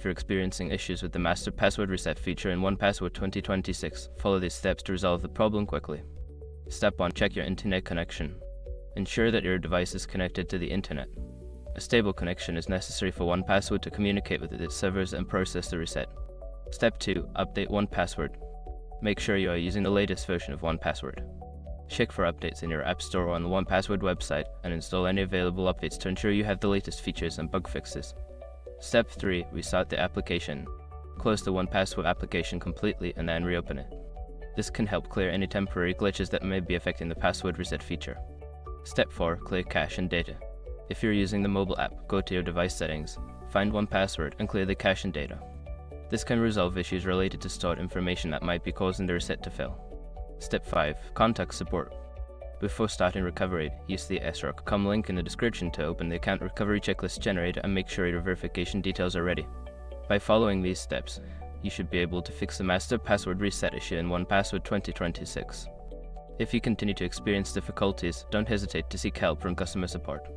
If you're experiencing issues with the master password reset feature in 1Password 2026, follow these steps to resolve the problem quickly. Step 1. Check your internet connection. Ensure that your device is connected to the internet. A stable connection is necessary for 1Password to communicate with its servers and process the reset. Step 2. Update 1Password. Make sure you are using the latest version of 1Password. Check for updates in your App Store or on the 1Password website and install any available updates to ensure you have the latest features and bug fixes. Step 3. Restart the application. Close the 1Password application completely and then reopen it. This can help clear any temporary glitches that may be affecting the password reset feature. Step 4. Clear cache and data. If you're using the mobile app, go to your device settings, find 1Password and clear the cache and data. This can resolve issues related to stored information that might be causing the reset to fail. Step 5. Contact support. Before starting recovery, use the sroc.com link in the description to open the account recovery checklist generator and make sure your verification details are ready. By following these steps, you should be able to fix the master password reset issue in 1Password 2026. If you continue to experience difficulties, don't hesitate to seek help from customer support.